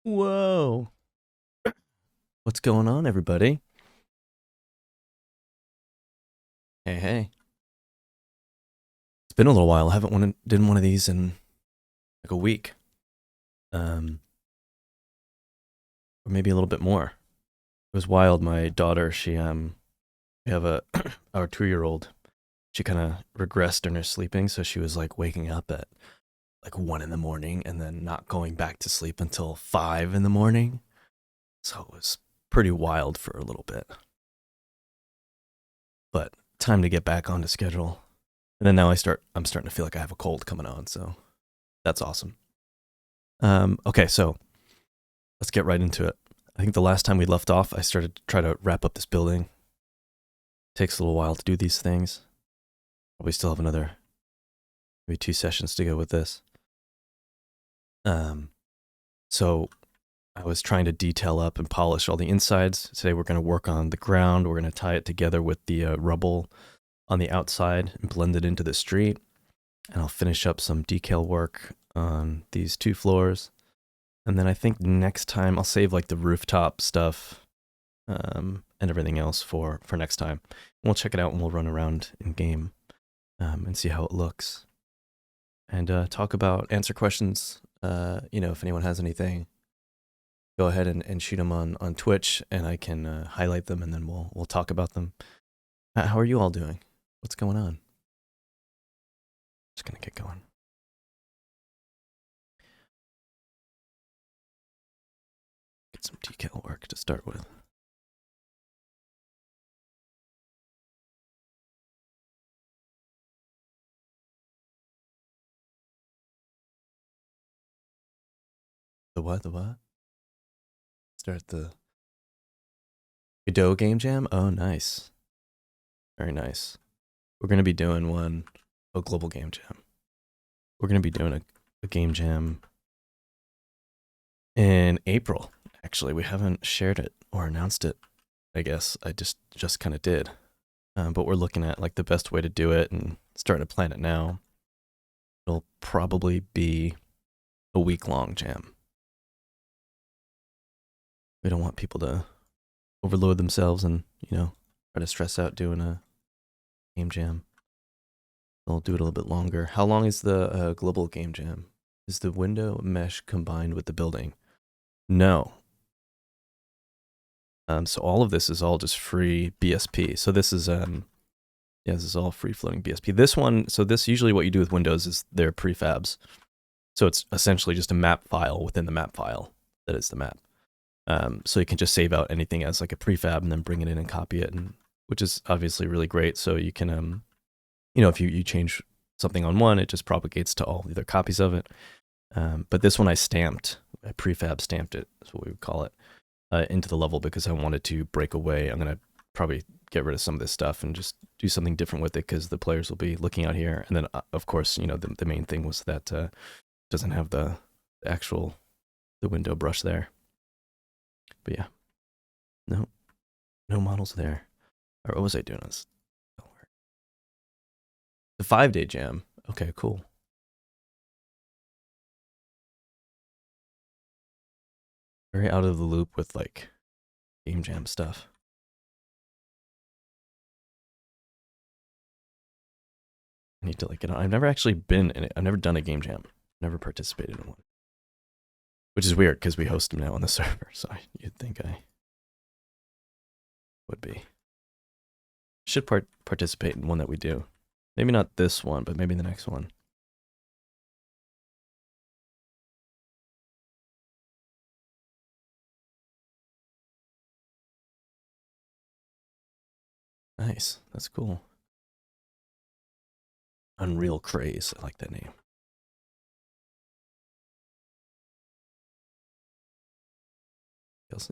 Whoa. What's going on, everybody? Hey, hey. It's been a little while. I haven't done one of these in like a week. Or maybe a little bit more. It was wild. My daughter, we have a our 2-year-old. She kind of regressed in her sleeping, so she was like waking up at like 1 in the morning and then not going back to sleep until 5 in the morning. So it was pretty wild for a little bit. But time to get back onto schedule. And then now I'm starting to feel like I have a cold coming on, so that's awesome. Okay, so let's get right into it. I think the last time we left off, I started to try to wrap up this building. It takes a little while to do these things. We still have another maybe 2 sessions to go with this. So I was trying to detail up and polish all the insides. Today we're going to work on the ground. We're going to tie it together with the rubble on the outside and blend it into the street. And I'll finish up some decal work on these 2 floors. And then I think next time I'll save like the rooftop stuff and everything else for next time. We'll check it out and we'll run around in game and see how it looks. And answer questions. If anyone has anything, go ahead and shoot them on Twitch, and I can highlight them, and then we'll talk about them. How are you all doing? What's going on? Just gonna get going. Get some decal work to start with. The what? The what? Start the Godot game jam? Oh, nice. Very nice. We're going to be doing a global game jam. We're going to be doing a game jam in April. Actually, we haven't shared it or announced it. I guess I just kind of did. But we're looking at like the best way to do it and starting to plan it now. It'll probably be a week-long jam. We don't want people to overload themselves and, try to stress out doing a game jam. We'll do it a little bit longer. How long is the global game jam? Is the window mesh combined with the building? No. So all of this is all just free BSP. So this is this is all free floating BSP. This usually what you do with Windows is they're prefabs. So it's essentially just a map file within the map file that is the map. So you can just save out anything as like a prefab and then bring it in and copy it, which is obviously really great. So you can, if you change something on one, it just propagates to all the other copies of it. But this one I prefab stamped it, is what we would call it, into the level because I wanted to break away. I'm going to probably get rid of some of this stuff and just do something different with it because the players will be looking out here. And then, of course, the main thing was that it doesn't have the window brush there. But yeah, no models there. Or what was I doing? The 5-day jam. Okay, cool. Very out of the loop with like game jam stuff. I need to like get on. I've never actually been in it. I've never done a game jam. Never participated in one. Which is weird because we host them now on the server, so you'd think I would be. Should participate in one that we do. Maybe not this one, but maybe the next one. Nice. That's cool. Unreal Craze. I like that name.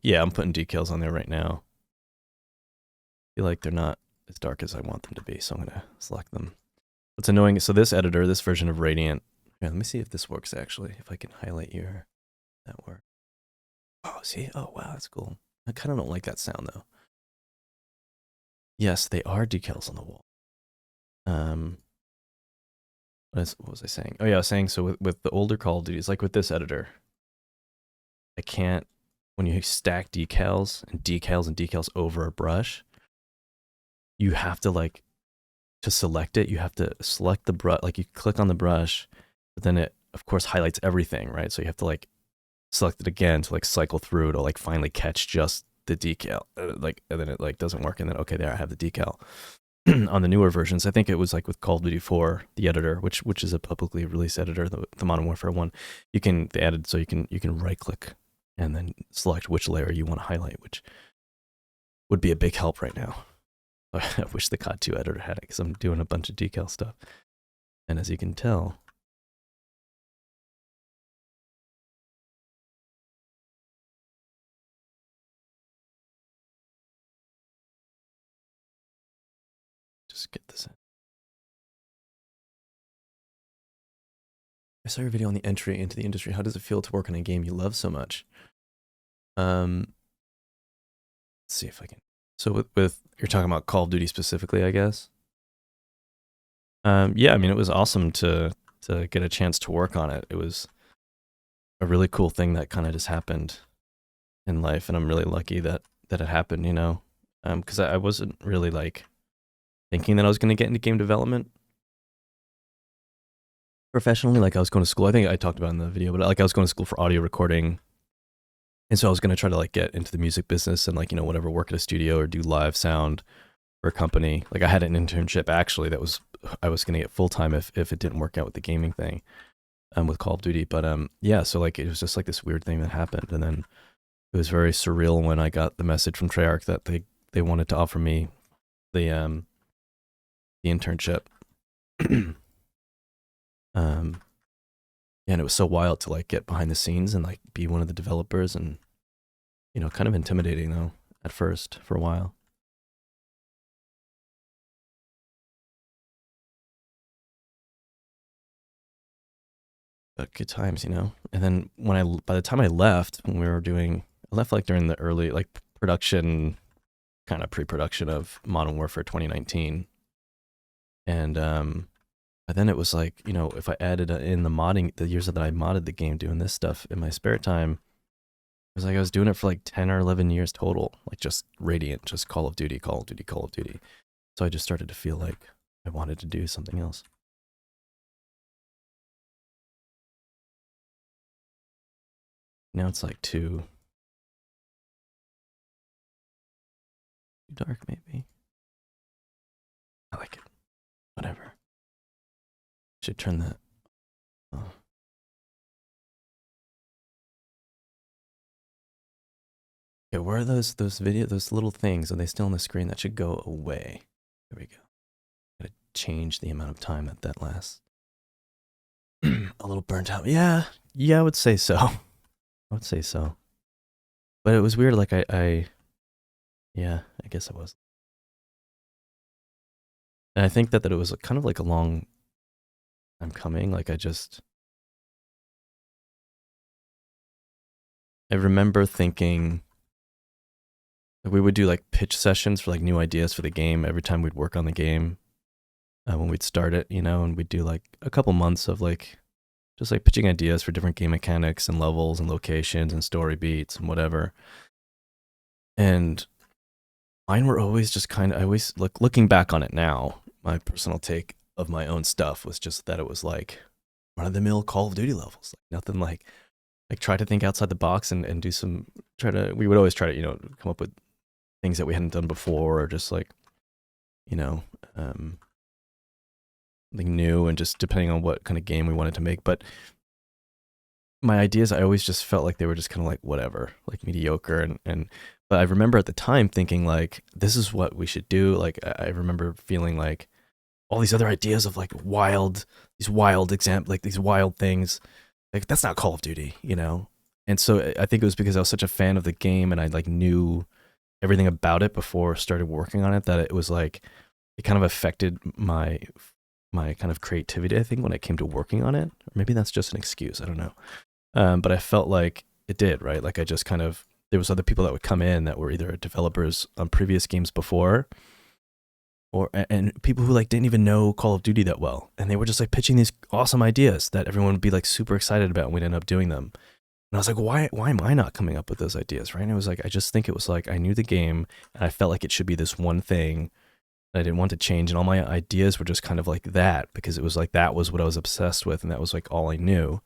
Yeah, I'm putting decals on there right now. I feel like they're not as dark as I want them to be, so I'm going to select them. What's annoying, so this editor, this version of Radiant, let me see if this works actually, if I can highlight that work. Oh, see? Oh, wow, that's cool. I kind of don't like that sound though. Yes, they are decals on the wall. What was I saying? Oh yeah, I was saying, so with the older Call of Duties, like with this editor, I can't, when you stack decals and decals over a brush, you have to like, to select it, you have to select the brush, like you click on the brush, but then it of course highlights everything, right? So you have to like select it again to like cycle through to like finally catch just the decal, like, and then it like doesn't work, and then okay, there I have the decal. On the newer versions, I think it was like with Call of Duty 4, the editor, which is a publicly released editor, the Modern Warfare one, they added so you can right click and then select which layer you want to highlight, which would be a big help right now. I wish the COD 2 editor had it because I'm doing a bunch of decal stuff, and as you can tell, just get this in. I saw your video on the entry into the industry. How does it feel to work on a game you love so much? Let's see if I can. So with you're talking about Call of Duty specifically, I guess. Yeah, I mean, it was awesome to get a chance to work on it. It was a really cool thing that kind of just happened in life, and I'm really lucky that it happened. You know, because I wasn't really like thinking that I was going to get into game development professionally. Like I was going to school. I think I talked about it in the video, but like I was going to school for audio recording. And so I was going to try to like get into the music business and like, you know, whatever, work at a studio or do live sound for a company. Like I had an internship actually I was going to get full-time if it didn't work out with the gaming thing, with Call of Duty. But yeah, so like it was just like this weird thing that happened. And then it was very surreal when I got the message from Treyarch that they wanted to offer me the internship. And it was so wild to like get behind the scenes and like be one of the developers, and you know, kind of intimidating though at first for a while. But good times, you know. And then by the time I left, when I left like during the early like production, kind of pre-production of Modern Warfare 2019, and but then it was like, you know, if I added in the modding, the years that I modded the game doing this stuff in my spare time, it was like I was doing it for like 10 or 11 years total, like just Radiant, just Call of Duty, Call of Duty, Call of Duty. So I just started to feel like I wanted to do something else. Now it's like too dark, maybe. I like it. Whatever. Should turn that. Oh. Okay, where are those little things? Are they still on the screen? That should go away. There we go. Gotta change the amount of time that lasts. A little burnt out. Yeah, I would say so. I would say so. But it was weird. Like yeah, I guess I was. And I think that it was kind of like a long time coming. Like I remember thinking we would do like pitch sessions for like new ideas for the game every time we'd work on the game, when we'd start it, you know, and we'd do like a couple months of like just like pitching ideas for different game mechanics and levels and locations and story beats and whatever. And mine were always just kind of, I always looking back on it now, my personal take of my own stuff was just that it was like run of the mill Call of Duty levels, like nothing like try to think outside the box and do some, we would always try to, you know, come up with things that we hadn't done before, or just like, you know, something new, and just depending on what kind of game we wanted to make. But my ideas, I always just felt like they were just kind of like whatever, like mediocre. But I remember at the time thinking like, this is what we should do. Like I remember feeling like all these other ideas of like these wild things, like that's not Call of Duty, you know? And so I think it was because I was such a fan of the game and I like knew everything about it before I started working on it, that it was like, it kind of affected my kind of creativity, I think, when it came to working on it. Or maybe that's just an excuse, I don't know. But I felt like it did, right? Like I just kind of, there was other people that would come in that were either developers on previous games before, and people who like didn't even know Call of Duty that well, and they were just like pitching these awesome ideas that everyone would be like super excited about, and we'd end up doing them. And I was like, why am I not coming up with those ideas, right? And it was like, I just think it was like I knew the game and I felt like it should be this one thing that I didn't want to change. And all my ideas were just kind of like that because it was like that was what I was obsessed with and that was like all I knew.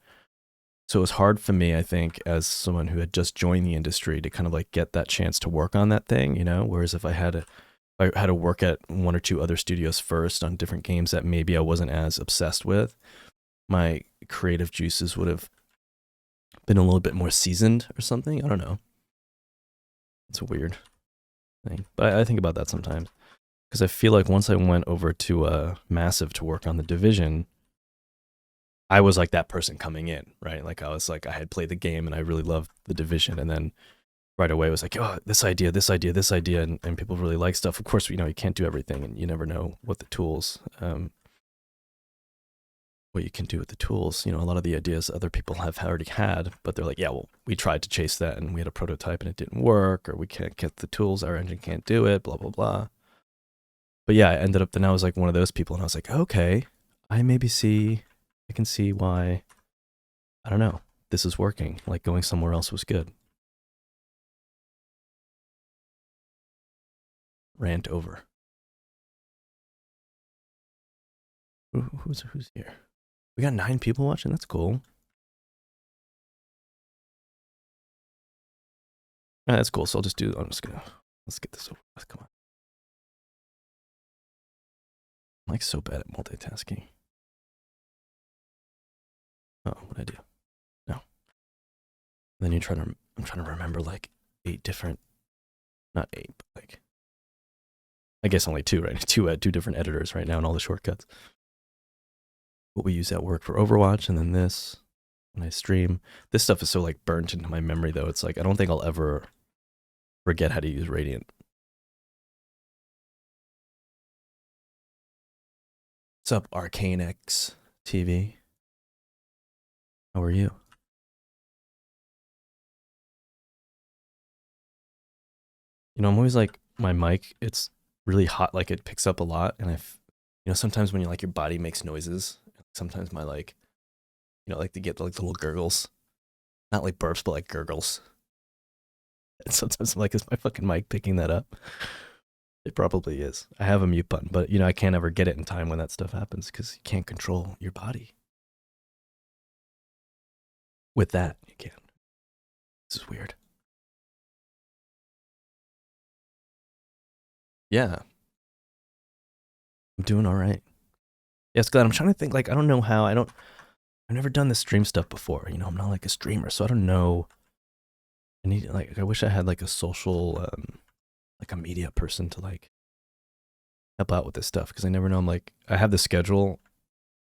So it was hard for me, I think, as someone who had just joined the industry to kind of like get that chance to work on that thing, you know? Whereas if I had to work at one or two other studios first on different games that maybe I wasn't as obsessed with, my creative juices would have been a little bit more seasoned or something. I don't know. It's a weird thing. But I think about that sometimes. Because I feel like once I went over to Massive to work on the Division, I was like that person coming in, right? Like I was like, I had played the game and I really loved the Division. And then right away it was like, oh, this idea, this idea, this idea. And people really like stuff. Of course, you know, you can't do everything and you never know what the tools, what you can do with the tools. You know, a lot of the ideas other people have already had, but they're like, yeah, well, we tried to chase that and we had a prototype and it didn't work, or we can't get the tools, our engine can't do it, blah, blah, blah. But yeah, I ended up, then I was like one of those people and I was like, okay, I can see why, I don't know, this is working. Like going somewhere else was good. Rant over. Who's here? We got 9 people watching. That's cool. Yeah, that's cool. So I'm just gonna, let's get this over with. Come on. I'm like so bad at multitasking. Oh, what'd I do? No. And then I'm trying to remember like 8 different, not 8, but like, I guess only 2, right? 2 different editors right now and all the shortcuts. What we use at work for Overwatch, and then this when I stream. This stuff is so like burnt into my memory though. It's like I don't think I'll ever forget how to use Radiant. What's up, Arcane X TV? How are you? You know, I'm always like my mic. It's really hot. Like it picks up a lot, and you know, sometimes when you like your body makes noises. Sometimes my like, you know, like to get like the little gurgles, not like burps, but like gurgles. And sometimes I'm like, is my fucking mic picking that up? It probably is. I have a mute button, but you know, I can't ever get it in time when that stuff happens because you can't control your body. With that, you can. This is weird. Yeah, I'm doing all right. Yes, glad. I'm trying to think. Like, I don't know how. I've never done the stream stuff before. You know, I'm not like a streamer, so I don't know. I wish I had like a social, like a media person to like help out with this stuff because I never know. I have the schedule,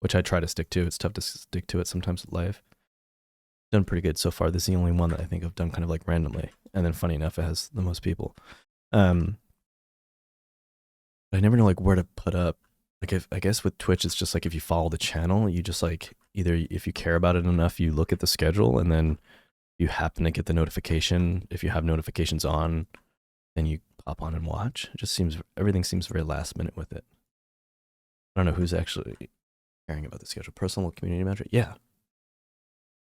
which I try to stick to. It's tough to stick to it sometimes with life. Done pretty good so far. This is the only one that I think I've done kind of like randomly. And then funny enough, it has the most people. But I never know like where to put up. Like if I guess with Twitch, it's just like if you follow the channel, you just like either if you care about it enough, you look at the schedule and then you happen to get the notification. If you have notifications on, then you pop on and watch. It just seems everything seems very last minute with it. I don't know who's actually caring about the schedule. Personal community manager, yeah,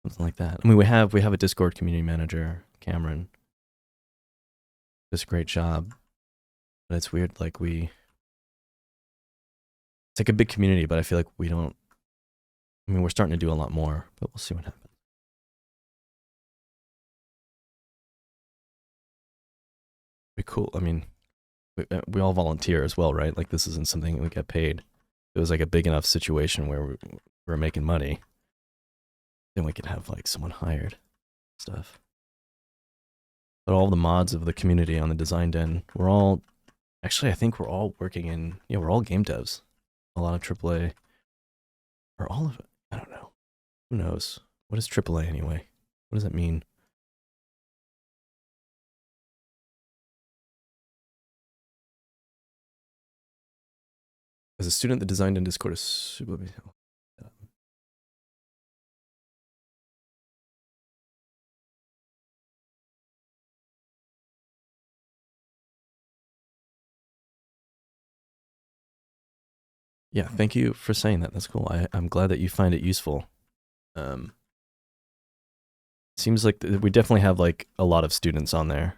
something like that. I mean, we have a Discord community manager, Cameron. Does a great job, but it's weird. Like it's like a big community, but I feel like we don't. I mean, we're starting to do a lot more, but we'll see what happens. Be cool. I mean, we all volunteer as well, right? Like this isn't something we get paid. It was like a big enough situation where we're making money, then we could have like someone hired stuff. But all the mods of the community on the Design Den, we're all actually I think we're all working in we're all game devs. A lot of AAA or all of it. I don't know. Who knows? What is AAA anyway? What does that mean? As a student, the Design Den Discord is super. Yeah, thank you for saying that. That's cool. I'm glad that you find it useful. Seems like we definitely have like a lot of students on there.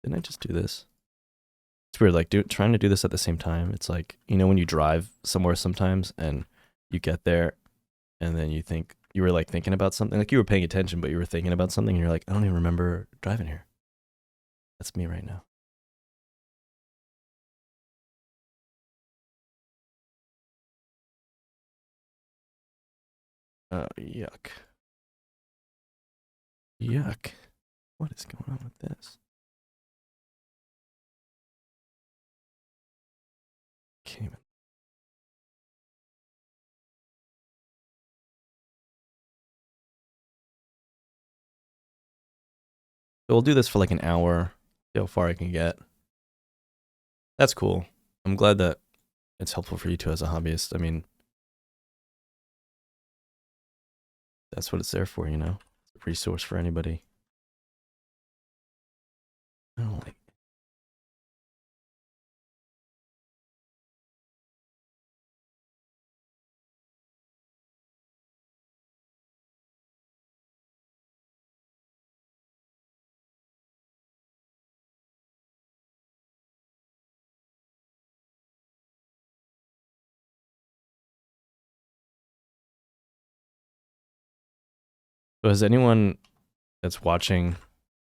Didn't I just do this? It's weird, like trying to do this at the same time. It's like, you know, when you drive somewhere sometimes and you get there and then you think you were like thinking about something, like you were paying attention, but you were thinking about something and you're like, I don't even remember driving here. That's me right now. Oh, yuck. Yuck. What is going on with this? Can't even. So we'll do this for like an hour. See how far I can get. That's cool. I'm glad that it's helpful for you too as a hobbyist. I mean, that's what it's there for, you know? It's a resource for anybody. I don't like. So has anyone that's watching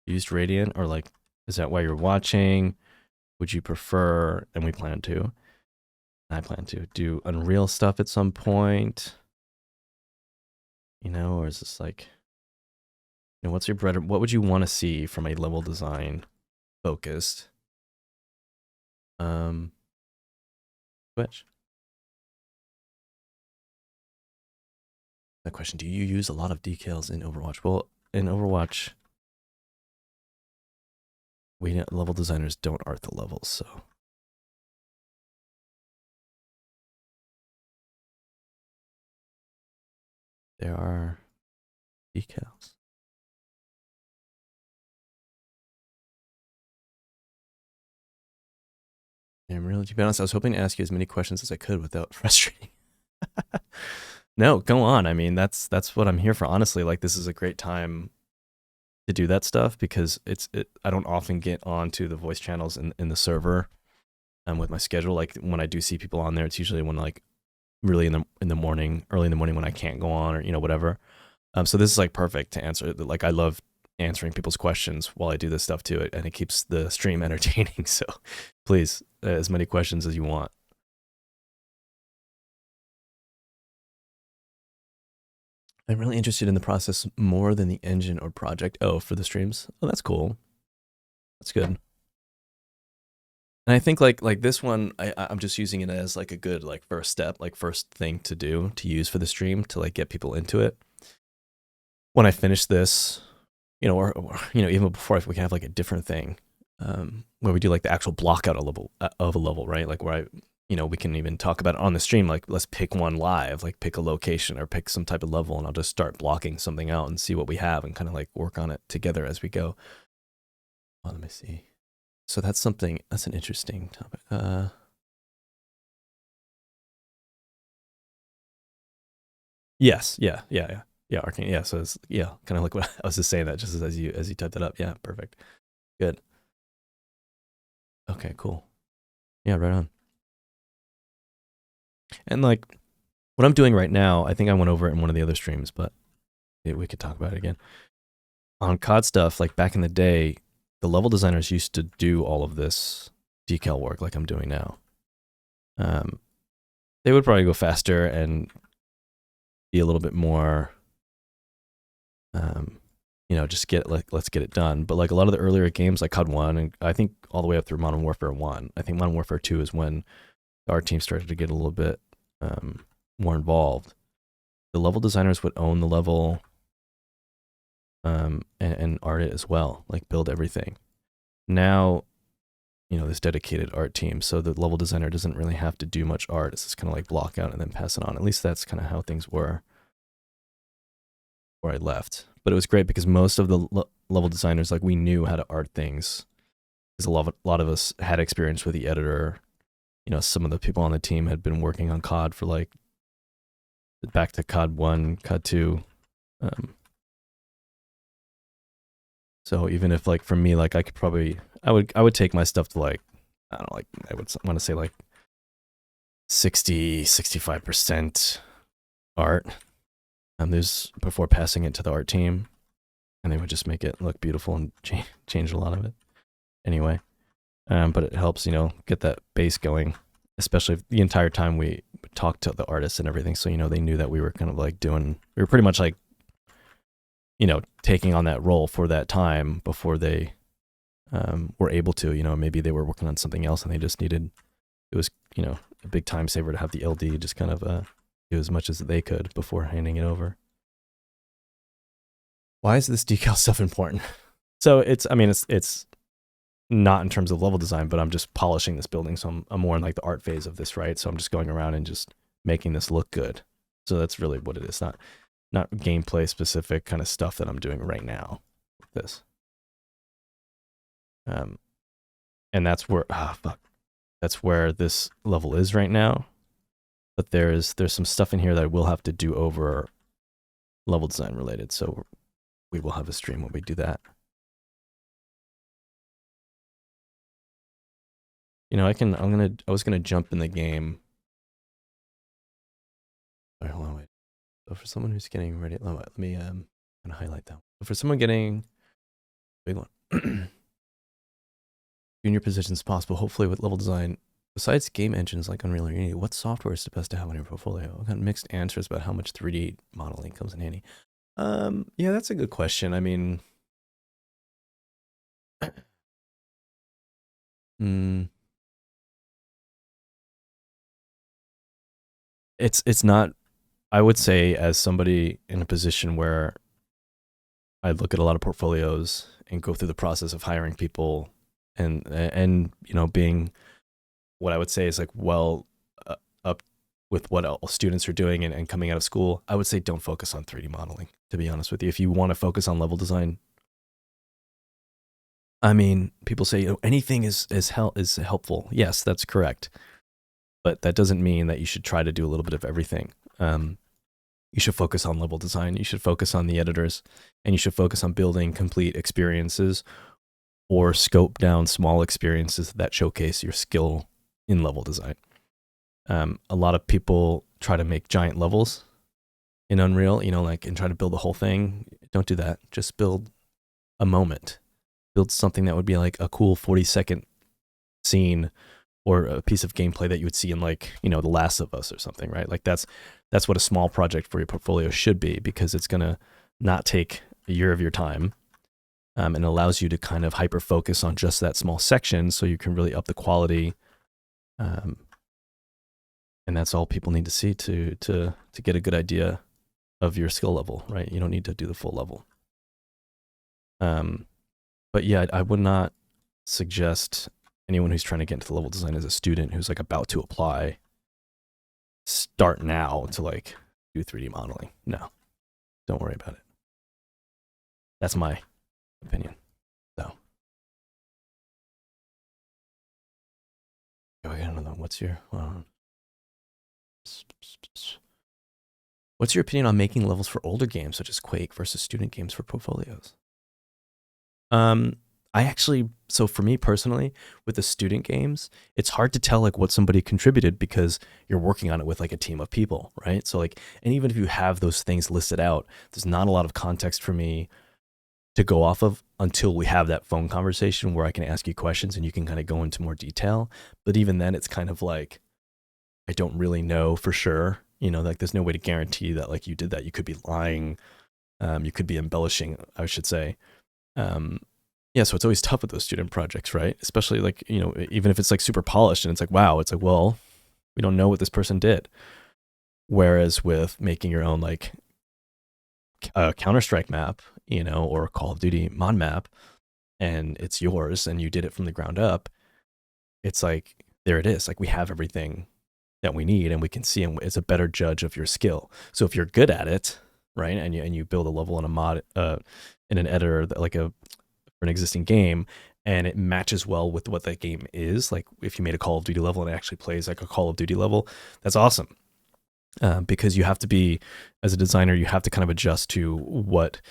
used Radiant, or like, is that why you're watching? Would you prefer, and we plan to, I plan to do Unreal stuff at some point, you know, or is this like, you know, what's your bread, what would you want to see from a level design focused Twitch? That question, do you use a lot of decals in Overwatch? Well, in Overwatch, we level designers don't art the levels, so. There are decals. I'm really, to be honest, I was hoping to ask you as many questions as I could without frustrating. No, go on. I mean, that's what I'm here for. Honestly, like this is a great time to do that stuff because I don't often get onto the voice channels in the server with my schedule. Like when I do see people on there, it's usually when like really in the morning, early in the morning when I can't go on or you know whatever. So this is like perfect to answer. Like I love answering people's questions while I do this stuff too, and it keeps the stream entertaining. So please, as many questions as you want. I'm really interested in the process more than the engine or project. Oh, for the streams. Oh, that's cool. That's good. And I think like this one, I'm just using it as like a good like first step, like first thing to do to use for the stream to like get people into it. When I finish this, you know, or you know, even before we can have like a different thing where we do like the actual block out of a level, right? Like where you know, we can even talk about it on the stream. Like let's pick one live, like pick a location or pick some type of level, and I'll just start blocking something out and see what we have and kind of like work on it together as we go. Oh, let me see. So that's something, that's an interesting topic. Yes, yeah, Arcane, yeah, so it's, yeah, kind of like what I was just saying that just as you typed that up. Yeah, perfect. Good. Okay, cool. Yeah, right on. And like what I'm doing right now, I think I went over it in one of the other streams, but we could talk about it again. On COD stuff, like back in the day, the level designers used to do all of this decal work like I'm doing now. They would probably go faster and be a little bit more, you know, just let's get it done. But like a lot of the earlier games, like COD 1, and I think all the way up through Modern Warfare 1, I think Modern Warfare 2 is when our team started to get a little bit more involved. The level designers would own the level and art it as well, like build everything. Now, you know, this dedicated art team, so the level designer doesn't really have to do much art. It's just kind of like block out and then pass it on. At least that's kind of how things were where I left. But it was great because most of the level designers, like we knew how to art things. Because a lot of us had experience with the editor. You know, some of the people on the team had been working on COD for like back to COD 1, COD 2. So even if like for me, like I could probably, I would take my stuff to like, I don't know, like I would want to say like 65% art. There's before passing it to the art team, and they would just make it look beautiful and change a lot of it. Anyway, but it helps, get that base going, especially the entire time we talked to the artists and everything. So, they knew that we were kind of like we were pretty much like, taking on that role for that time before they were able to, maybe they were working on something else and they just needed, it was, a big time saver to have the LD just kind of do as much as they could before handing it over. Why is this decal stuff important? So it's not in terms of level design, but I'm just polishing this building. So I'm more in like the art phase of this, right? So I'm just going around and just making this look good. So that's really what it is. Not gameplay specific kind of stuff that I'm doing right now with this. And that's where, that's where this level is right now. But there's some stuff in here that I will have to do over level design related. So we will have a stream when we do that. I was gonna jump in the game. All right, hold on, wait. So for someone who's getting ready, let me kind of highlight that one. So for someone getting, big one, junior positions possible, hopefully with level design. Besides game engines like Unreal or Unity, what software is the best to have on your portfolio? I've got mixed answers about how much 3D modeling comes in handy. Yeah, that's a good question. I mean, it's not, I would say, as somebody in a position where I look at a lot of portfolios and go through the process of hiring people and being what I would say is like up with what all students are doing and coming out of school, I would say don't focus on 3D modeling, to be honest with you. If you want to focus on level design, I mean, people say anything is helpful. Yes, that's correct. But that doesn't mean that you should try to do a little bit of everything. You should focus on level design. You should focus on the editors, and you should focus on building complete experiences or scope down small experiences that showcase your skill in level design. A lot of people try to make giant levels in Unreal, and try to build the whole thing. Don't do that. Just build a moment. Build something that would be like a cool 40-second scene or a piece of gameplay that you would see in like, The Last of Us or something, right? Like that's what a small project for your portfolio should be, because it's going to not take a year of your time. And allows you to kind of hyper focus on just that small section so you can really up the quality. And that's all people need to see to get a good idea of your skill level, right? You don't need to do the full level. But yeah, I would not suggest anyone who's trying to get into the level design as a student who's like about to apply, start now to like do 3D modeling. No, don't worry about it. That's my opinion. So, I got another one. What's your opinion on making levels for older games such as Quake versus student games for portfolios? So for me personally, with the student games, it's hard to tell like what somebody contributed because you're working on it with like a team of people, right? So like, and even if you have those things listed out, there's not a lot of context for me to go off of until we have that phone conversation where I can ask you questions and you can kind of go into more detail. But even then it's kind of like, I don't really know for sure, like there's no way to guarantee that like you did that. You could be lying. You could be embellishing, I should say. Yeah, so it's always tough with those student projects, right? Especially like, even if it's like super polished and it's like, wow, it's like, well, we don't know what this person did. Whereas with making your own like a Counter-Strike map, or a Call of Duty mod map, and it's yours and you did it from the ground up, it's like, there it is. Like we have everything that we need and we can see, and it's a better judge of your skill. So if you're good at it, right, and you build a level in a mod, in an editor, like for an existing game, and it matches well with what that game is, like if you made a Call of Duty level and it actually plays like a Call of Duty level, that's awesome. Because you have to be, as a designer, you have to kind of adjust to what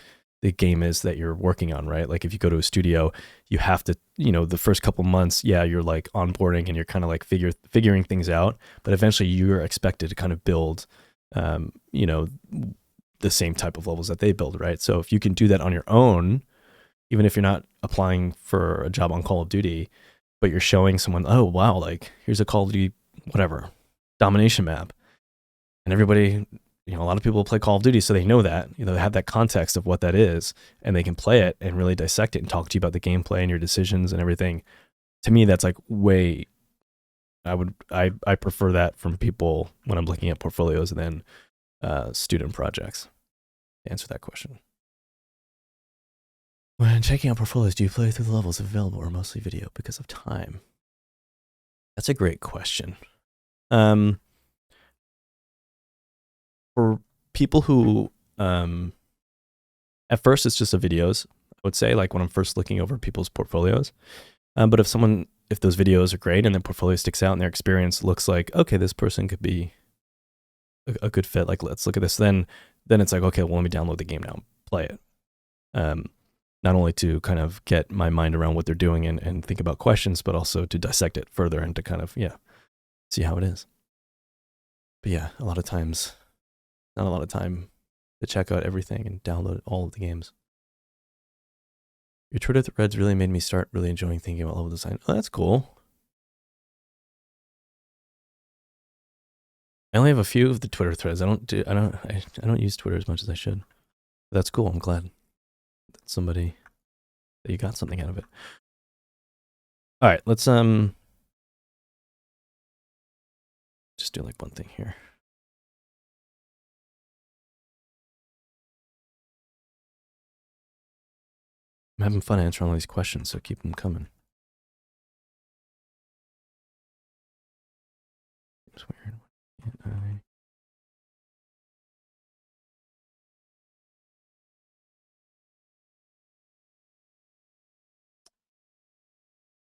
the game is that you're working on, right? Like if you go to a studio, you have to, the first couple months, you're like onboarding and you're kind of like figuring things out, but eventually you're expected to kind of build, the same type of levels that they build, right? So if you can do that on your own, even if you're not applying for a job on Call of Duty, but you're showing someone, oh wow, like here's a Call of Duty, whatever, domination map, and everybody, a lot of people play Call of Duty, so they know that, they have that context of what that is, and they can play it and really dissect it and talk to you about the gameplay and your decisions and everything. To me, that's like way, I prefer that from people when I'm looking at portfolios than student projects. To answer that question. When checking out portfolios, do you play through the levels available or mostly video because of time? That's a great question. For people who, at first it's just the videos, I would say, like when I'm first looking over people's portfolios. But if those videos are great and their portfolio sticks out and their experience looks like, okay, this person could be a good fit, like let's look at this, then it's like, okay, well, let me download the game now and play it. Not only to kind of get my mind around what they're doing and think about questions, but also to dissect it further and to kind of, see how it is. But a lot of times, not a lot of time to check out everything and download all of the games. Your Twitter threads really made me start really enjoying thinking about level design. Oh, that's cool. I only have a few of the Twitter threads. I don't use Twitter as much as I should. But that's cool. I'm glad that you got something out of it. All right, let's just do like one thing here. I'm having fun answering all these questions, so keep them coming. It's weird.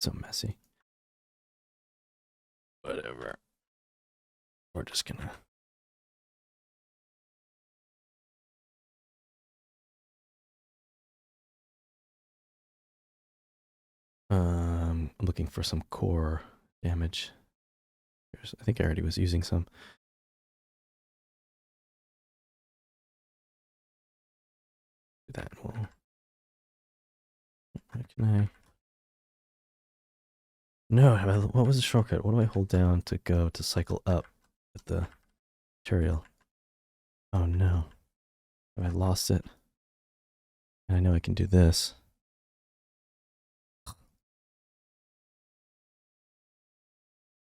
So messy. Whatever. We're just gonna. I'm looking for some core damage. I think I already was using some. Do that. Well, can I? No, what was the shortcut? What do I hold down to go to cycle up with the material? Oh no. I lost it. And I know I can do this.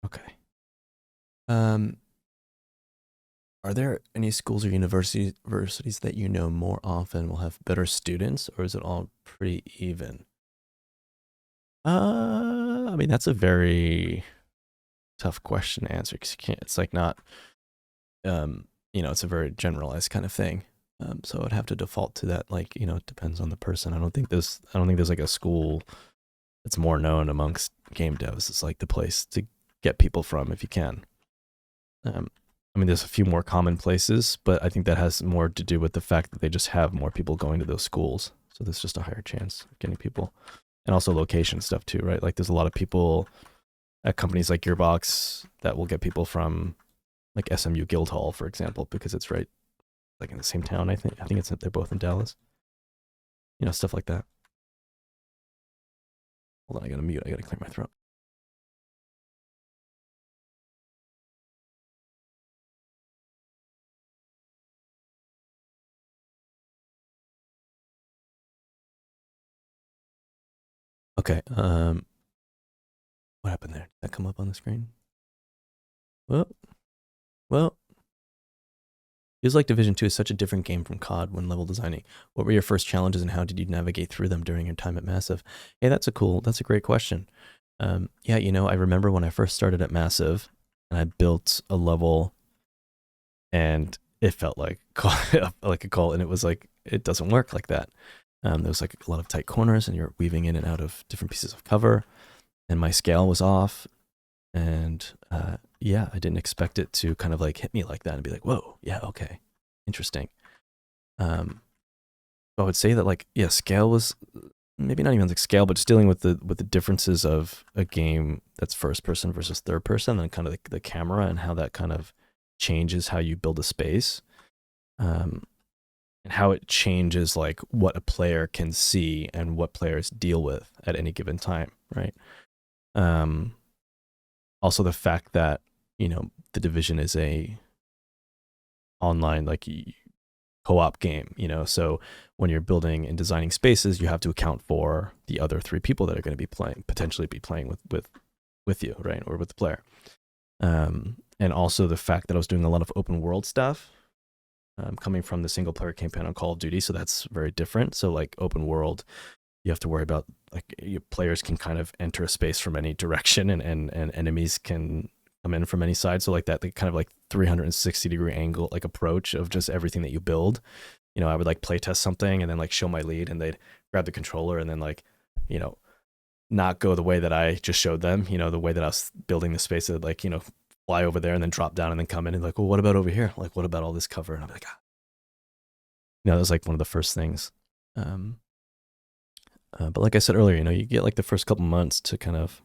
Okay. Are there any schools or universities that more often will have better students, or is it all pretty even? I mean, that's a very tough question to answer because you can't. It's like not, it's a very generalized kind of thing. So I'd have to default to that. Like, it depends on the person. I don't think there's like a school that's more known amongst game devs. It's like the place to get people from if you can. I mean, there's a few more common places, but I think that has more to do with the fact that they just have more people going to those schools. So there's just a higher chance of getting people. And also location stuff too, right? Like there's a lot of people at companies like Gearbox that will get people from like SMU Guildhall, for example, because it's right like in the same town, I think. I think they're both in Dallas. Stuff like that. Hold on, I gotta mute. I gotta clear my throat. Okay, what happened there? Did that come up on the screen? Well, feels like Division 2 is such a different game from COD when level designing. What were your first challenges and how did you navigate through them during your time at Massive? Hey, that's a great question. I remember when I first started at Massive and I built a level and it felt like like a call, and it was like, it doesn't work like that. There was like a lot of tight corners and you're weaving in and out of different pieces of cover and my scale was off. And I didn't expect it to kind of like hit me like that and be like, whoa, yeah, okay, interesting. I would say that like yeah, scale was maybe not even like scale, but just dealing with the differences of a game that's first person versus third person, and kind of the camera and how that kind of changes how you build a space, um, and how it changes like what a player can see and what players deal with at any given time, right? Um, Also the fact that the Division is a online like co-op game, so when you're building and designing spaces, you have to account for the other three people that are going to be potentially be playing with you, right, or with the player. And also the fact that I was doing a lot of open world stuff, coming from the single player campaign on Call of Duty, so that's very different. So like open world, you have to worry about like your players can kind of enter a space from any direction, and enemies can come in from any side. So like that, the kind of like 360-degree angle like approach of just everything that you build. I would like play test something and then like show my lead, and they'd grab the controller and then like, not go the way that I just showed them, the way that I was building the space, that like, fly over there and then drop down and then come in and like, well, what about over here? Like, what about all this cover? And I'm like, that was like one of the first things. But like I said earlier, you get like the first couple months to kind of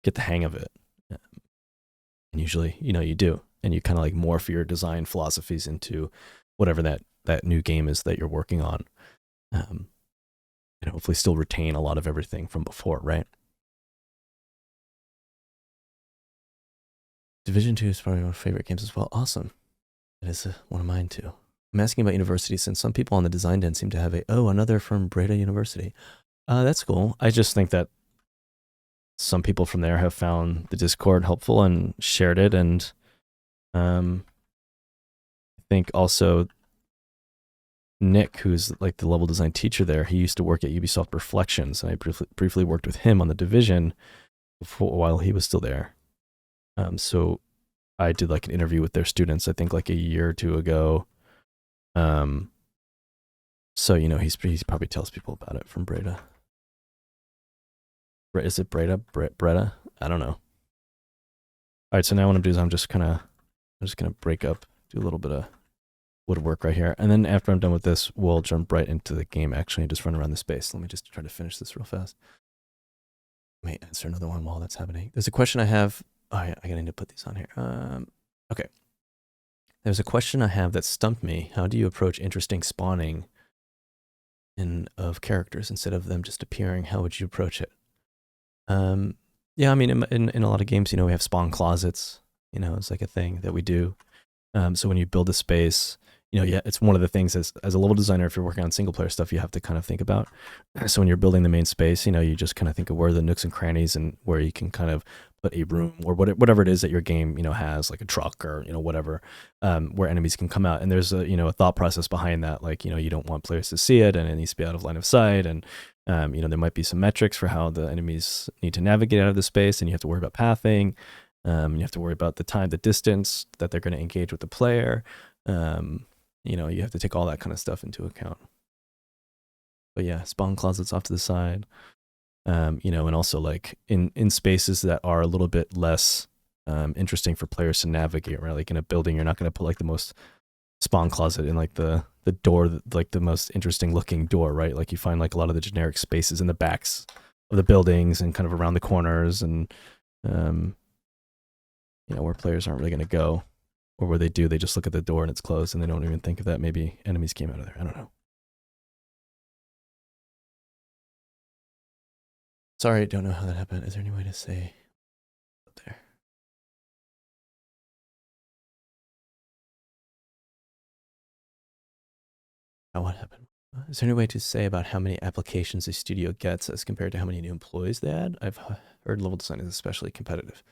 get the hang of it. And usually, you do. And you kind of like morph your design philosophies into whatever that new game is that you're working on. And hopefully still retain a lot of everything from before, right? Division 2 is probably one of my favorite games as well. Awesome. It is one of mine too. I'm asking about universities since some people on the design den seem to have another from Breda University. That's cool. I just think that some people from there have found the Discord helpful and shared it. And I think also Nick, who's like the level design teacher there, he used to work at Ubisoft Reflections, and I briefly worked with him on the Division while he was still there. So I did like an interview with their students, I think like a year or two ago. So he probably tells people about it from Breda. Is it Breda? Breda? I don't know. All right, so now what I'm doing is I'm just gonna break up, do a little bit of woodwork right here, and then after I'm done with this, we'll jump right into the game actually and just run around the space. Let me just try to finish this real fast. Let me answer another one while that's happening. There's a question I have. Oh, yeah, I need to put these on here. Okay. There's a question I have that stumped me. How do you approach interesting spawning of characters instead of them just appearing? How would you approach it? Yeah, I mean, in a lot of games, we have spawn closets. It's like a thing that we do. So when you build a space, yeah, it's one of the things as a level designer, if you're working on single player stuff, you have to kind of think about. So when you're building the main space, you just kind of think of where the nooks and crannies and where you can kind of put a room or whatever it is that your game, has, like a truck or, whatever, where enemies can come out. And there's a thought process behind that. Like, you don't want players to see it, and it needs to be out of line of sight. And, there might be some metrics for how the enemies need to navigate out of the space, and you have to worry about pathing. You have to worry about the distance that they're going to engage with the player. You have to take all that kind of stuff into account. But yeah, spawn closets off to the side. And also like in spaces that are a little bit less interesting for players to navigate, right? Like in a building, you're not going to put like the most spawn closet in like the door, like the most interesting looking door, right? Like you find like a lot of the generic spaces in the backs of the buildings and kind of around the corners, and where players aren't really going to go, or where they do, they just look at the door and it's closed and they don't even think of that maybe enemies came out of there. I don't know. Sorry, I don't know how that happened. Is there any way to say up there? What happened? Is there any way to say about how many applications a studio gets as compared to how many new employees they add? I've heard level design is especially competitive.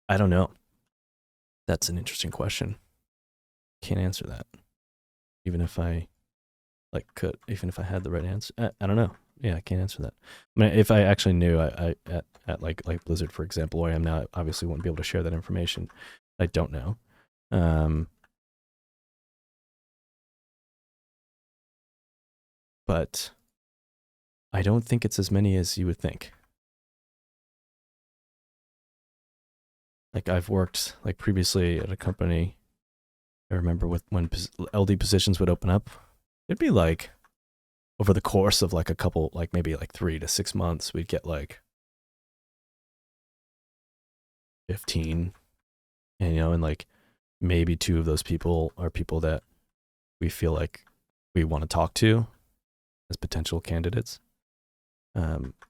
I don't know. That's an interesting question. Can't answer that. Even if I even if I had the right answer, I don't know. Yeah, I can't answer that. I mean, if I actually knew, I at like Blizzard, for example, where I am now, I obviously wouldn't be able to share that information. I don't know. But I don't think it's as many as you would think. Like I've worked like previously at a company. I remember when LD positions would open up, it'd be like over the course of like a couple, like maybe like 3 to 6 months, we'd get like 15, and and like maybe 2 of those people are people that we feel like we want to talk to as potential candidates.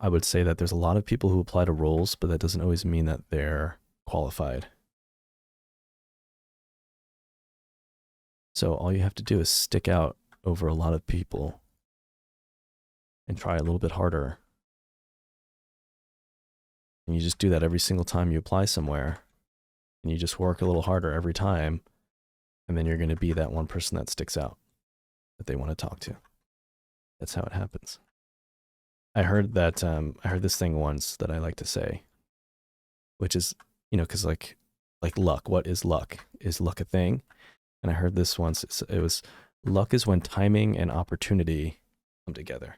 I would say that there's a lot of people who apply to roles, but that doesn't always mean that they're qualified. So all you have to do is stick out over a lot of people and try a little bit harder. And you just do that every single time you apply somewhere. And you just work a little harder every time. And then you're going to be that one person that sticks out, that they want to talk to. That's how it happens. I heard this thing once that I like to say, which is, because like luck. What is luck? Is luck a thing? And I heard this once. It was, luck is when timing and opportunity come together.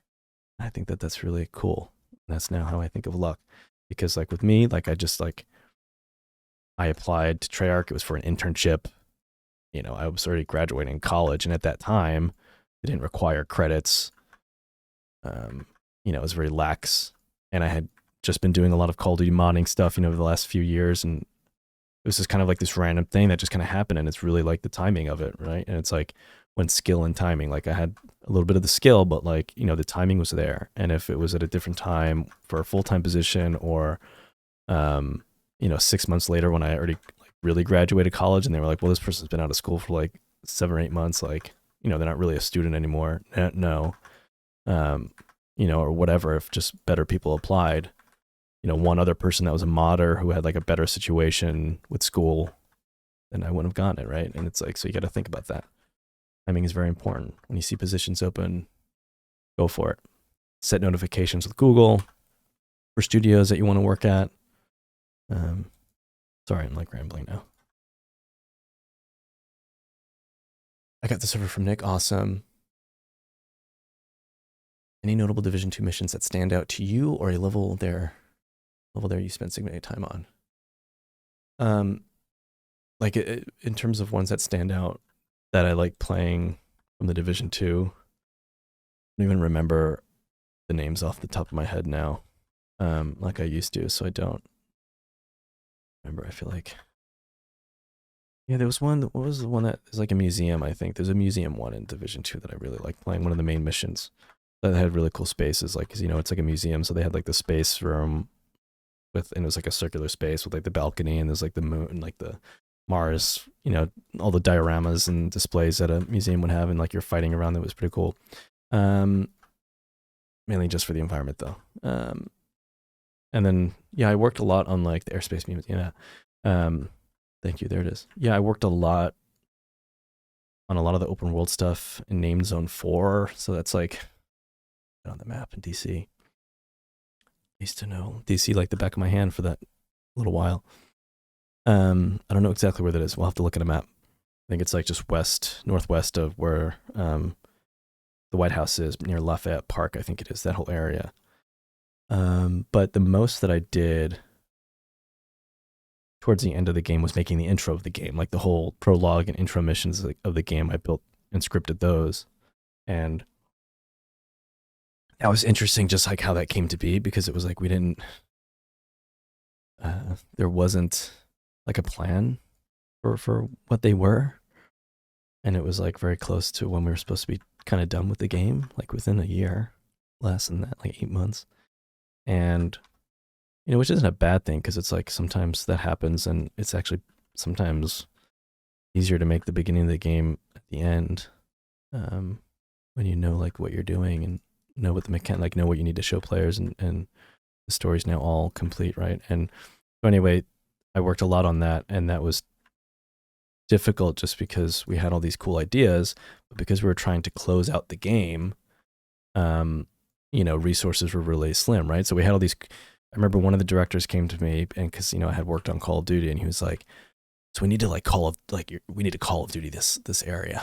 I think that that's really cool. That's now how I think of luck. Because like with me, like I applied to Treyarch. It was for an internship. I was already graduating college, and at that time, it didn't require credits. It was very lax, and I had just been doing a lot of Call of Duty modding stuff, over the last few years, and it was just kind of like this random thing that just kind of happened, and it's really like the timing of it, right? And it's like when skill and timing, like I had a little bit of the skill, but like, the timing was there. And if it was at a different time for a full-time position, or 6 months later when I already like really graduated college, and they were like, well, this person's been out of school for like 7 or 8 months, like, they're not really a student anymore. No. Or whatever, if just better people applied, one other person that was a modder who had like a better situation with school, then I wouldn't have gotten it, right? And it's like, so you got to think about that. Timing is very important. When you see positions open, go for it. Set notifications with Google for studios that you want to work at. Sorry, I'm like rambling now. I got this over from Nick. Awesome. Any notable Division 2 missions that stand out to you, or a level there you spent significant time on? Like in terms of ones that stand out that I like playing from the Division 2, I don't even remember the names off the top of my head now, like I used to, so I don't remember. I feel like, yeah, there was one. What was the one that is like a museum? I think there's a museum one in Division 2 that I really like playing. One of the main missions that had really cool spaces, like, cause it's like a museum, so they had like the space room and it was like a circular space with like the balcony, and there's like the moon and like the Mars, all the dioramas and displays that a museum would have, and like you're fighting around. That was pretty cool. Mainly just for the environment though. And then, yeah, I worked a lot on like the airspace museum. Yeah. Thank you. There it is. Yeah, I worked a lot on a lot of the open world stuff in Named Zone 4. So that's like on the map in DC. I used to know DC like the back of my hand for that little while. I don't know exactly where that is. We'll have to look at a map. I think it's like just northwest of where the White House is, near Lafayette Park. I think it is, that whole area. But the most that I did towards the end of the game was making the intro of the game, like the whole prologue and intro missions of the game. I built and scripted those, and that was interesting, just like how that came to be, because it was like there wasn't like a plan for what they were, and it was like very close to when we were supposed to be kind of done with the game, like within a year, less than that, like 8 months. And which isn't a bad thing, because it's like sometimes that happens, and it's actually sometimes easier to make the beginning of the game at the end, when you know like what you're doing and know what know what you need to show players, and the story's now all complete, right? And so anyway, I worked a lot on that, and that was difficult just because we had all these cool ideas, but because we were trying to close out the game, resources were really slim, right? So we had all these. I remember one of the directors came to me, and because I had worked on Call of Duty, and he was like, "So we need to we need to Call of Duty this area."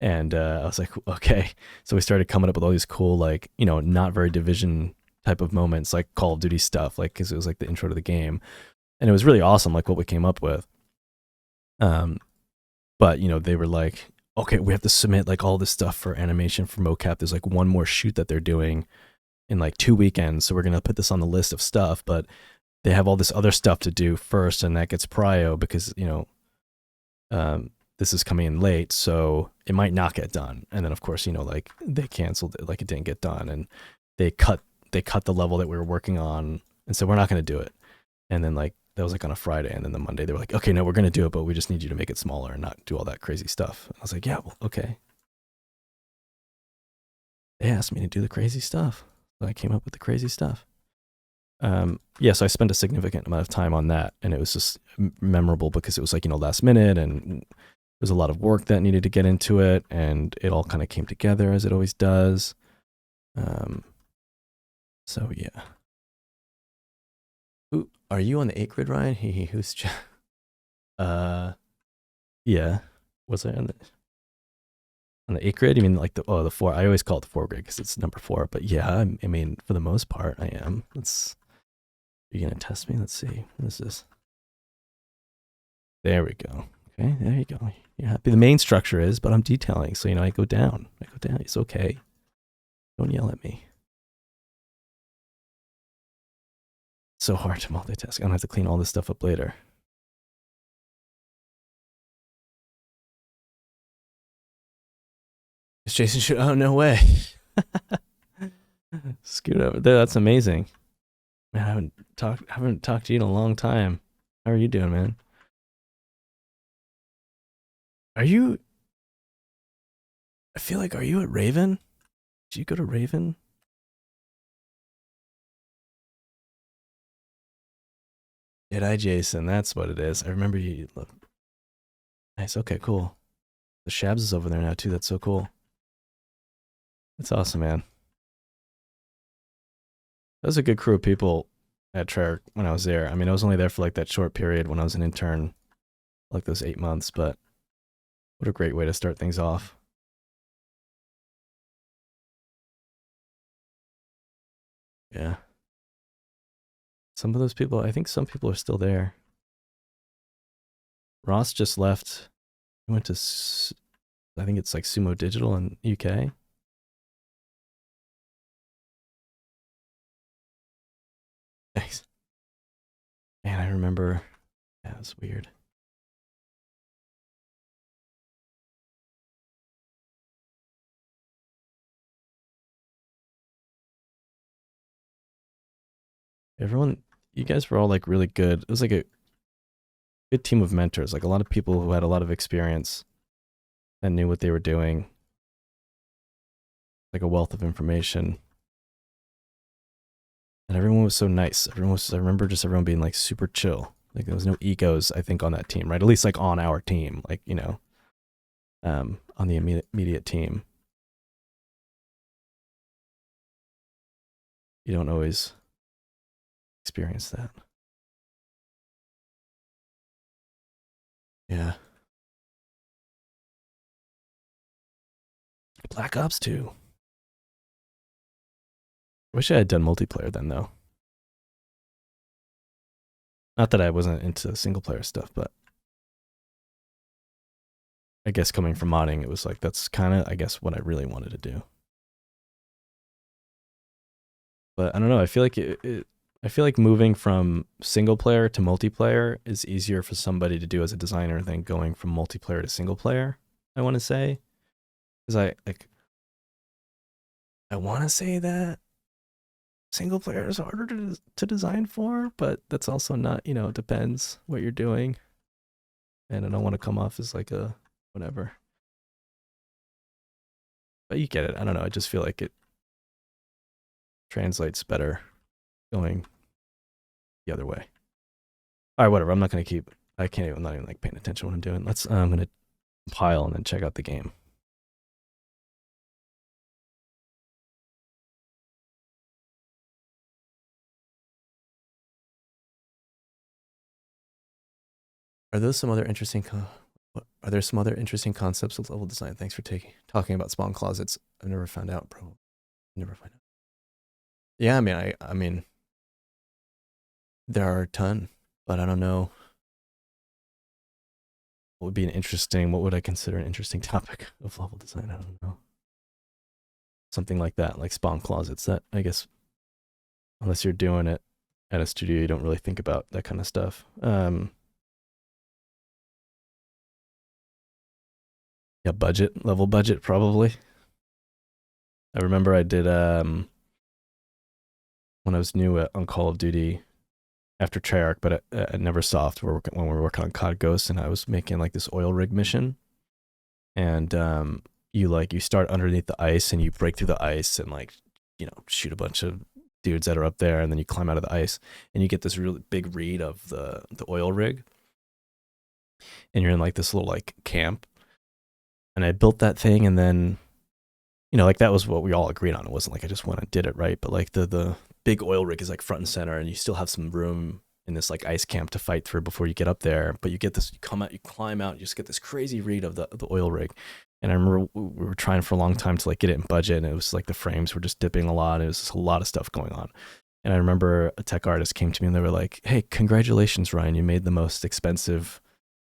And I was like, "Okay." So we started coming up with all these cool, like, not very Division type of moments, like Call of Duty stuff, like, because it was like the intro to the game, and it was really awesome, like what we came up with. But they were like, okay, we have to submit like all this stuff for animation for mocap. There's like one more shoot that they're doing in like 2 weekends, so we're gonna put this on the list of stuff, but they have all this other stuff to do first, and that gets prio because this is coming in late, so it might not get done. And then of course, like they canceled it, like it didn't get done, and they cut the level that we were working on, and so we're not going to do it. And then like that was like on a Friday, and then the Monday they were like, okay, no, we're going to do it, but we just need you to make it smaller and not do all that crazy stuff. And I was like, yeah, well, okay. They asked me to do the crazy stuff, so I came up with the crazy stuff. So I spent a significant amount of time on that, and it was just memorable because it was like last minute, and there's a lot of work that needed to get into it, and it all kind of came together as it always does. So yeah. Ooh, are you on the 8 grid, Ryan? Who's yeah. Was I on the 8 grid? You mean like the 4? I always call it the 4 grid because it's number 4. But yeah, I mean for the most part, I am. Are you gonna test me? Let's see. What is this? There we go. Okay, there you go. You're happy. The main structure is, but I'm detailing, so I go down. It's okay. Don't yell at me. It's so hard to multitask. I don't have to clean all this stuff up later. Is Jason shoot? Oh, no way. Scoot over there. That's amazing. Man, I haven't talked to you in a long time. How are you doing, man? I feel like, are you at Raven? Did you go to Raven? Did I, Jason? That's what it is. I remember you. Look. Nice. Okay, cool. The Shabs is over there now, too. That's so cool. That's awesome, man. That was a good crew of people at Treyarch when I was there. I mean, I was only there for like that short period when I was an intern, like those 8 months, but what a great way to start things off. Yeah. Some of those people, I think some people are still there. Ross just left. He went to, I think it's like Sumo Digital in UK. Thanks. Man, I remember. Yeah, it was weird. Everyone, you guys were all like really good. It was like a good team of mentors, like a lot of people who had a lot of experience and knew what they were doing, like a wealth of information. And everyone was so nice. I remember just everyone being like super chill. Like there was no egos, I think, on that team, right? At least like on our team, like, on the immediate team. You don't always experience that. Yeah. Black Ops 2. Wish I had done multiplayer then, though. Not that I wasn't into single player stuff, but I guess coming from modding, it was like that's kind of, I guess, what I really wanted to do. But I don't know. I feel like I feel like moving from single player to multiplayer is easier for somebody to do as a designer than going from multiplayer to single player. I want to say, because I want to say that single player is harder to design for, but that's also not, it depends what you're doing. And I don't want to come off as like a whatever. But you get it. I don't know. I just feel like it translates better going the other way. All right, whatever. I'm not going to keep, I'm not even like paying attention to what I'm doing. I'm going to compile and then check out the game. Are there some other interesting concepts of level design? Thanks for talking about spawn closets. I've never found out, bro. Never find out. Yeah, I mean, there are a ton, but I don't know. what would be an interesting, what would I consider an interesting topic of level design? I don't know. Something like that, like spawn closets. That, I guess, unless you're doing it at a studio, you don't really think about that kind of stuff. Yeah, level budget, probably. I remember I did when I was new on Call of Duty after Treyarch, but at Neversoft, when we were working on COD Ghost, and I was making like this oil rig mission, and you start underneath the ice and you break through the ice and like shoot a bunch of dudes that are up there, and then you climb out of the ice and you get this really big read of the oil rig, and you're in like this little like camp, and I built that thing, and then like that was what we all agreed on. It wasn't like I just went and did it, right? But like the big oil rig is like front and center, and you still have some room in this like ice camp to fight through before you get up there. But you get this, you climb out, you just get this crazy read of the oil rig. And I remember we were trying for a long time to like get it in budget, and it was like the frames were just dipping a lot. It was just a lot of stuff going on. And I remember a tech artist came to me and they were like, "Hey, congratulations, Ryan! You made the most expensive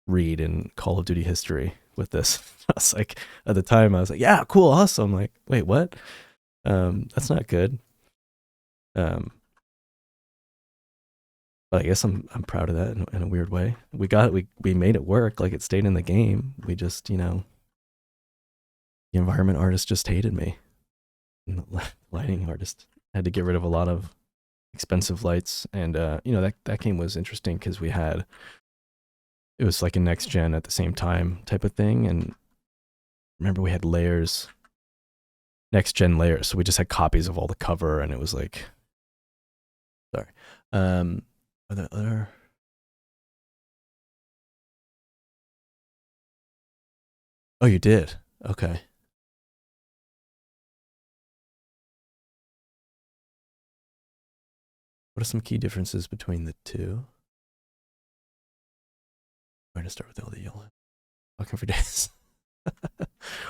read in Call of Duty history with this." I was like, at the time, I was like, "Yeah, cool, awesome." Like, wait, what? That's not good. But I guess I'm proud of that in a weird way. We got it. We made it work. Like, it stayed in the game. We just, the environment artist just hated me. And the lighting artist had to get rid of a lot of expensive lights. And, that game was interesting because it was like a next gen at the same time type of thing. And remember, we had layers, next gen layers. So we just had copies of all the cover, and it was like, sorry. Are there other? Oh, you did? Okay. What are some key differences between the two? I'm going to start with all the yellow. Looking for days.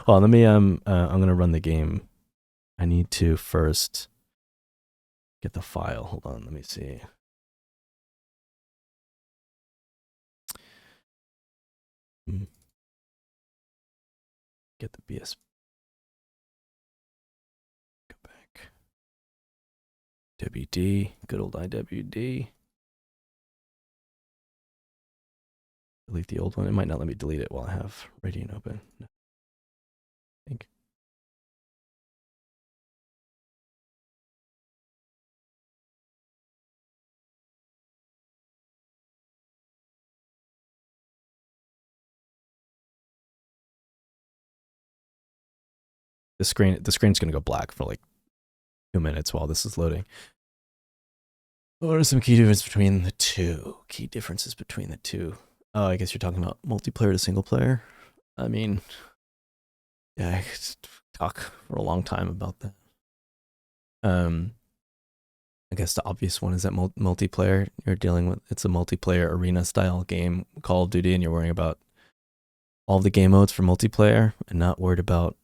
Well, let me I'm gonna run the game. I need to first get the file. Hold on, let me see. Get the BS. Go back. WD, good old IWD. Delete the old one. It might not let me delete it while I have Radiant open. No. I think. The screen's gonna go black for like 2 minutes while this is loading. What are some key differences between the two? Key differences between the two. Oh, I guess you're talking about multiplayer to single player. I mean, yeah, I could talk for a long time about that. I guess the obvious one is that multiplayer. You're dealing with, it's a multiplayer arena style game, Call of Duty, and you're worrying about all the game modes for multiplayer and not worried about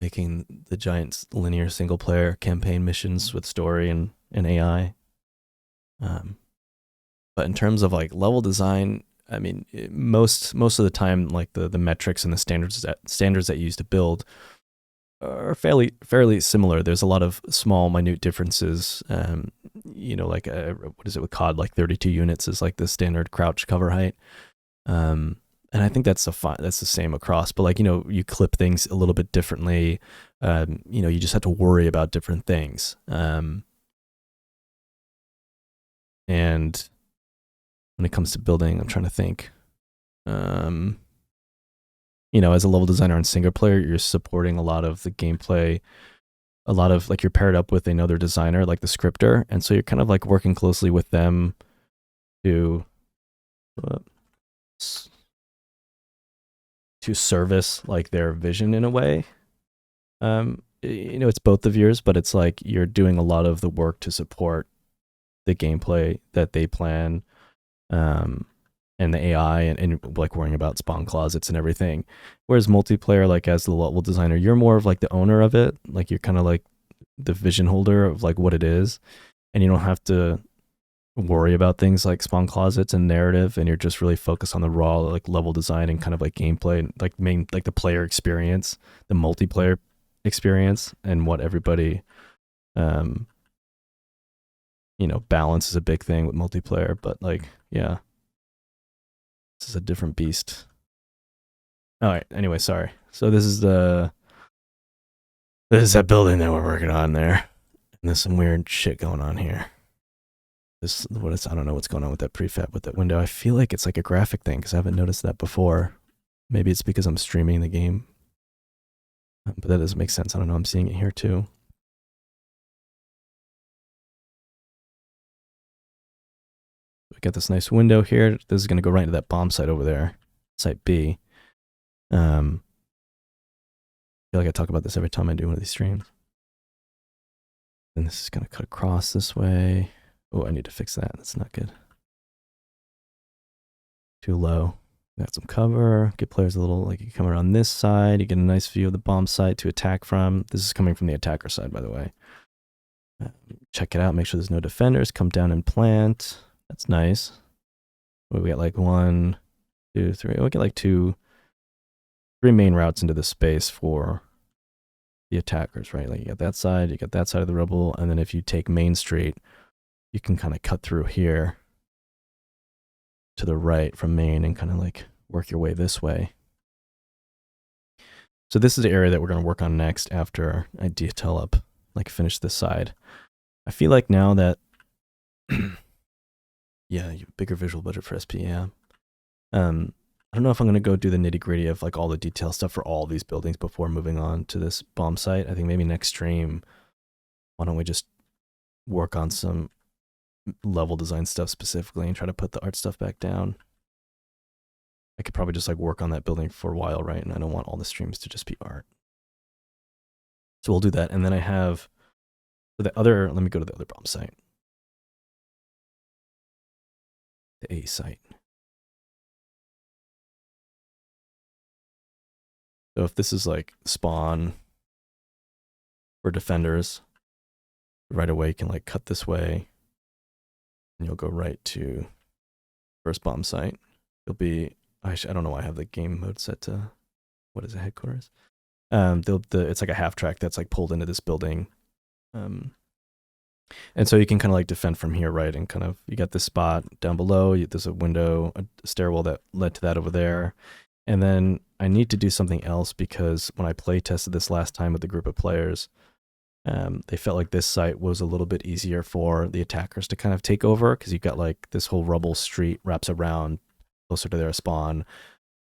making the giant linear single player campaign missions with story and AI. But in terms of like level design, I mean, most of the time, like the metrics and the standards that you use to build are fairly similar. There's a lot of small, minute differences. Like what is it with COD? Like 32 units is like the standard crouch cover height. And I think that's the same across. But like you clip things a little bit differently. You just have to worry about different things. And when it comes to building, I'm trying to think. As a level designer in single player, you're supporting a lot of the gameplay, a lot of like you're paired up with another designer, like the scripter, and so you're kind of like working closely with them to service like their vision in a way. It's both of yours, but it's like you're doing a lot of the work to support the gameplay that they plan. And the AI and like worrying about spawn closets and everything. Whereas multiplayer, like as the level designer, you're more of like the owner of it. Like you're kind of like the vision holder of like what it is. And you don't have to worry about things like spawn closets and narrative, and you're just really focused on the raw like level design and kind of like gameplay and like the player experience, the multiplayer experience, and what everybody um balance is a big thing with multiplayer, but like yeah, this is a different beast. All right, anyway, sorry. So this is that building that we're working on there, and there's some weird shit going on here. I don't know what's going on with that prefab with that window. I feel like it's like a graphic thing because I haven't noticed that before. Maybe it's because I'm streaming the game, but that doesn't make sense. I don't know. I'm seeing it here too. We got this nice window here. This is going to go right into that bomb site over there, site B. I feel like I talk about this every time I do one of these streams. And this is going to cut across this way. Oh, I need to fix that. That's not good. Too low. Got some cover. Get players a little, like you come around this side. You get a nice view of the bomb site to attack from. This is coming from the attacker side, by the way. Check it out. Make sure there's no defenders. Come down and plant. That's nice. We got like 1, 2, 3. We get like 3 main routes into the space for the attackers, right? Like you got that side of the rubble, and then if you take Main Street, you can kind of cut through here to the right from Main and kind of like work your way this way. So this is the area that we're going to work on next after I detail up, like finish this side. I feel like now that, yeah, you have bigger visual budget for SP, yeah. I don't know if I'm going to go do the nitty gritty of like all the detail stuff for all these buildings before moving on to this bomb site. I think maybe next stream, why don't we just work on some level design stuff specifically and try to put the art stuff back down. I could probably just like work on that building for a while, right? And I don't want all the streams to just be art. So we'll do that. And then I have let me go to the other bomb site. The A site. So if this is like spawn for defenders, right away you can like cut this way and you'll go right to first bomb site. You'll be, I don't know why I have the game mode set to, what is it, headquarters? It's like a half track that's like pulled into this building. And so you can kind of like defend from here, right? And kind of, you got this spot down below, there's a window, a stairwell that led to that over there. And then I need to do something else because when I play tested this last time with a group of players, they felt like this site was a little bit easier for the attackers to kind of take over because you've got like this whole rubble street wraps around closer to their spawn.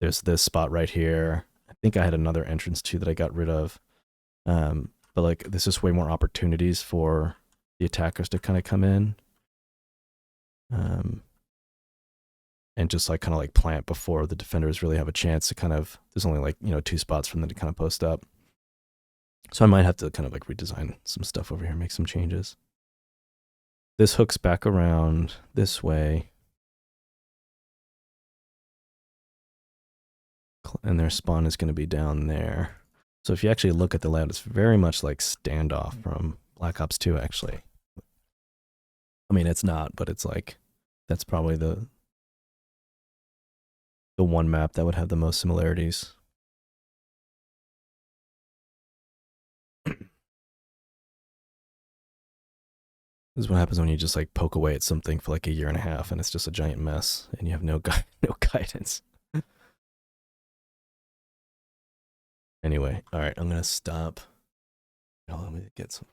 There's this spot right here. I think I had another entrance too that I got rid of. But like this is way more opportunities for the attackers to kind of come in. And just like kind of like plant before the defenders really have a chance to kind of, there's only like, 2 spots for them to kind of post up. So I might have to kind of like redesign some stuff over here, make some changes. This hooks back around this way. And their spawn is going to be down there. So if you actually look at the layout, it's very much like Standoff from Black Ops 2, actually. I mean, it's not, but it's like, that's probably the one map that would have the most similarities. This is what happens when you just like poke away at something for like a year and a half and it's just a giant mess and you have no guidance. Anyway, all right, I'm going to stop. Let me get some.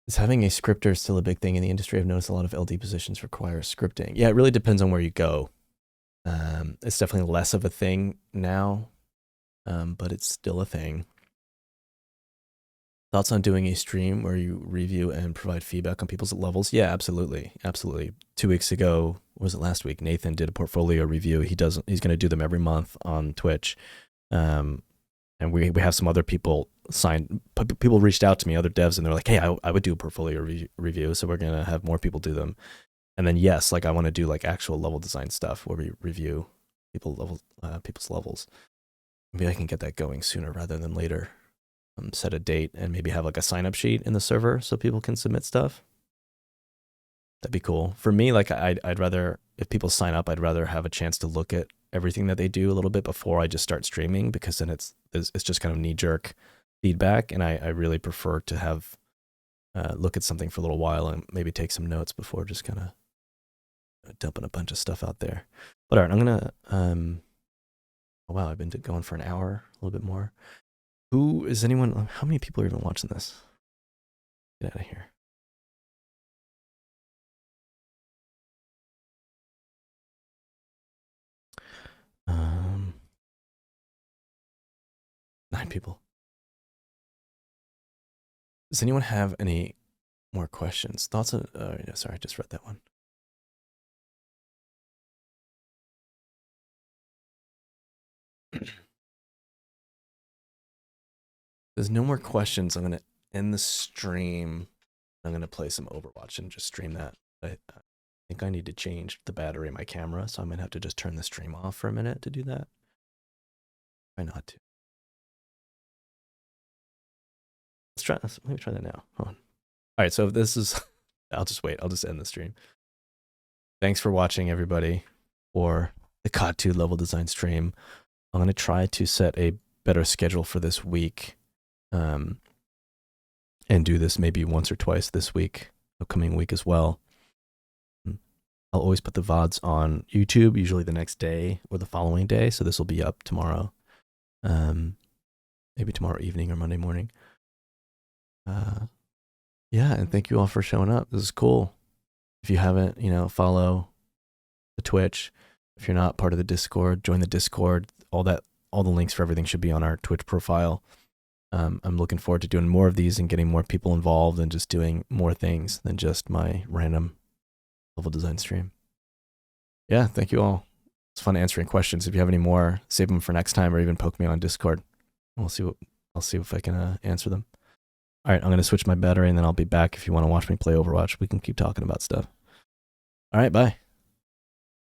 Is having a scripter still a big thing in the industry? I've noticed a lot of LD positions require scripting. Yeah, it really depends on where you go. It's definitely less of a thing now, but it's still a thing. Thoughts on doing a stream where you review and provide feedback on people's levels? Yeah, absolutely. Absolutely. 2 weeks ago, was it last week? Nathan did a portfolio review. He's going to do them every month on Twitch. And we have some other people people reached out to me, other devs, and they're like, hey, I would do a portfolio review. So we're going to have more people do them. And then, yes, like I want to do like actual level design stuff where we review people's levels. Maybe I can get that going sooner rather than later. Set a date and maybe have like a sign up sheet in the server so people can submit stuff. That'd be cool. For me, like I'd rather, if people sign up, I'd rather have a chance to look at everything that they do a little bit before I just start streaming, because then it's just kind of knee jerk feedback, and I really prefer to have look at something for a little while and maybe take some notes before just kind of dumping a bunch of stuff out there. But all right, I'm gonna oh wow, I've been going for an hour, a little bit more. Who is anyone? How many people are even watching this? Get out of here. Um, 9 people. Does anyone have any more questions? Thoughts on? Yeah, sorry, I just read that one. There's no more questions. I'm gonna end the stream. I'm gonna play some Overwatch and just stream that. I think I need to change the battery in my camera, so I might have to just turn the stream off for a minute to do that. Try not to. Let me try that now. Hold on. All right, so if this is, I'll just wait. I'll just end the stream. Thanks for watching, everybody, for the COD 2 level design stream. I'm gonna try to set a better schedule for this week, and do this maybe once or twice this week, upcoming week as well. I'll always put the VODs on YouTube, usually the next day or the following day. So this will be up tomorrow, maybe tomorrow evening or Monday morning. Yeah, and thank you all for showing up. This is cool. If you haven't, follow the Twitch. If you're not part of the Discord, join the Discord. All the links for everything should be on our Twitch profile. I'm looking forward to doing more of these and getting more people involved and just doing more things than just my random level design stream. Yeah, thank you all. It's fun answering questions. If you have any more, save them for next time, or even poke me on Discord. I'll see if I can answer them. All right, I'm going to switch my battery and then I'll be back. If you want to watch me play Overwatch, we can keep talking about stuff. All right, bye.